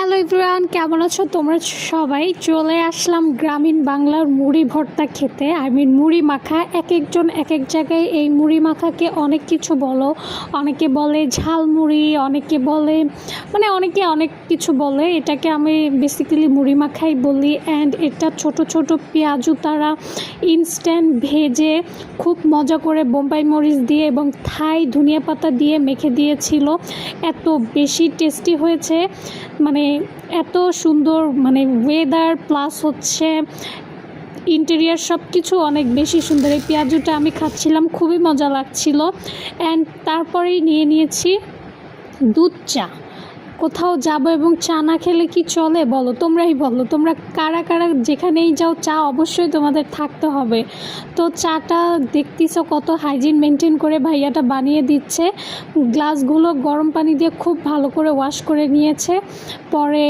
Hello everyone, কেমন আছো তোমরা সবাই? চলে আসলাম গ্রামীণ বাংলার মুড়ি ভর্তা খেতে। মুড়ি মাখা। একজন এক এক জায়গায় এই মুড়ি মাখাকে অনেক কিছু বলো। অনেকে বলে ঝালমুড়ি, অনেকে বলে অনেকে অনেক কিছু বলে। এটাকে আমি বেসিক্যালি মুড়ি মাখাই বলি। অ্যান্ড এটা ছোট ছোট পেঁয়াজু তারা ইনস্ট্যান্ট ভেজে খুব মজা করে বোম্বাই মরিচ দিয়ে এবং থাই ধনিয়া পাতা দিয়ে মেখে দিয়েছিল। এত বেশি টেস্টি হয়েছে, এত সুন্দর, ওয়েদার প্লাস হচ্ছে ইন্টেরিয়ার সব কিছু অনেক বেশি সুন্দর। এই পেঁয়াজুটা আমি খাচ্ছিলাম, খুবই মজা লাগছিল। অ্যান্ড তারপরেই নিয়ে নিয়েছি দুধ চা। কোথাও যাব এবং চা না খেলে কি চলে বলো? তোমরাই বলো, তোমরা কারা কারা যেখানেই যাও চা অবশ্যই তোমাদের থাকতে হবে। তো চাটা দেখতেছো কত হাইজিন মেনটেন করে ভাইয়াটা বানিয়ে দিচ্ছে। গ্লাসগুলো গরম পানি দিয়ে খুব ভালো করে ওয়াশ করে নিয়েছে। পরে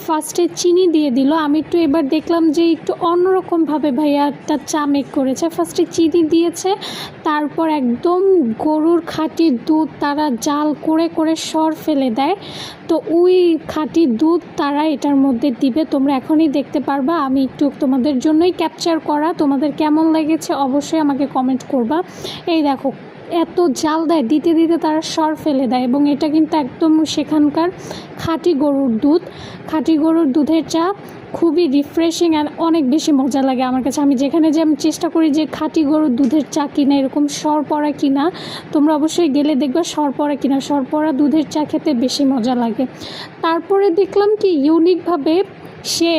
ফার্স্টে চিনি দিয়ে দিল। আমি একটু এবার দেখলাম যে একটু অন্যরকমভাবে ভাইয়াটা চা মেক করেছে। ফার্স্টে চিনি দিয়েছে, তারপর একদম গরুর খাঁটি দুধ তারা জাল করে করে সর ফেলে দেয়। তো ওই খাঁটি দুধ তারা এটার মধ্যে দিবে। তোমরা এখনই দেখতে পারবা। আমি একটু তোমাদের জন্যই ক্যাপচার করা। তোমাদের কেমন লেগেছে অবশ্যই আমাকে কমেন্ট করবা। এই দেখো, এত জাল দেয়, দিতে দিতে তারা সর ফেলে দেয়। এবং এটা কিন্তু একদম সেখানকার খাঁটি গরুর দুধ। খাঁটি গরুর দুধের চা খুবই রিফ্রেশিং অ্যান্ড অনেক বেশি মজা লাগে আমার কাছে। আমি যেখানে যে আমি চেষ্টা করি যে খাঁটি গরুর দুধের চা কিনা, এরকম সর পড়া কিনা। তোমরা অবশ্যই গেলে দেখবা সর পড়া কিনা। সর পড়া দুধের চা খেতে বেশি মজা লাগে। তারপরে দেখলাম কি ইউনিকভাবে সে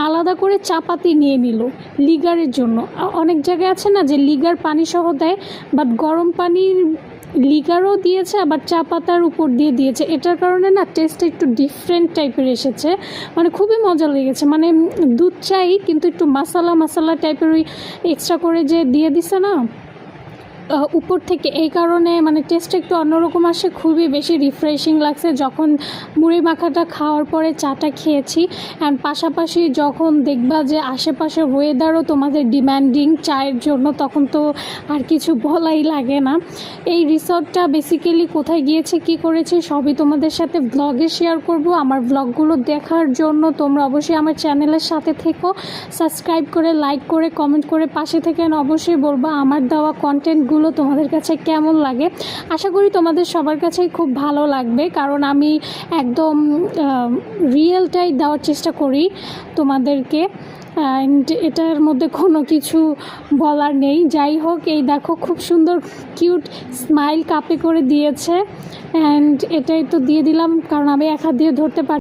আলাদা করে চাপাতি নিয়ে নিল লিগারের জন্য। অনেক জায়গায় আছে না যে লিগার পানি সহ দেয়, বাট গরম পানির লিগারও দিয়েছে, আবার চা পাতার উপর দিয়ে দিয়েছে। এটার কারণে না টেস্টটা একটু ডিফারেন্ট টাইপের এসেছে। খুবই মজা লেগেছে। দুধ চাই কিন্তু একটু মশলা টাইপের ওই এক্সট্রা করে যে দিয়ে দিছে না উপর থেকে, এই কারণে টেস্টটা একটু অন্যরকম আসে। খুবই বেশি রিফ্রেশিং লাগছে যখন মুড়ি মাখাটা খাওয়ার পরে চাটা খেয়েছি। অ্যান্ড পাশাপাশি যখন দেখবা যে আশেপাশে ওয়েদারও তোমাদের ডিম্যান্ডিং চায়ের জন্য, তখন তো আর কিছু বলাই লাগে না। এই রিসর্টটা বেসিক্যালি কোথায় গিয়েছে, কি করেছে সবই তোমাদের সাথে ব্লগে শেয়ার করব। আমার ব্লগগুলো দেখার জন্য তোমরা অবশ্যই আমার চ্যানেলের সাথে থেকো। সাবস্ক্রাইব করে, লাইক করে, কমেন্ট করে পাশে থেকে অবশ্যই বলবা আমার দেওয়া কন্টেন্টগুলো তোমাদের কাছে কেমন লাগে। আশা করি তোমাদের সবার কাছেই খুব ভালো লাগবে, কারণ আমি একদম রিয়েলটাই দেওয়ার চেষ্টা করি তোমাদেরকে। অ্যান্ড এটার মধ্যে কোনো কিছু বলার নেই। যাই হোক, এই দেখো খুব সুন্দর কিউট স্মাইল কাপে করে দিয়েছে। অ্যান্ড এটাই তো দিয়ে দিলাম, কারণ আমি এক হাত দিয়ে ধরতে পারি।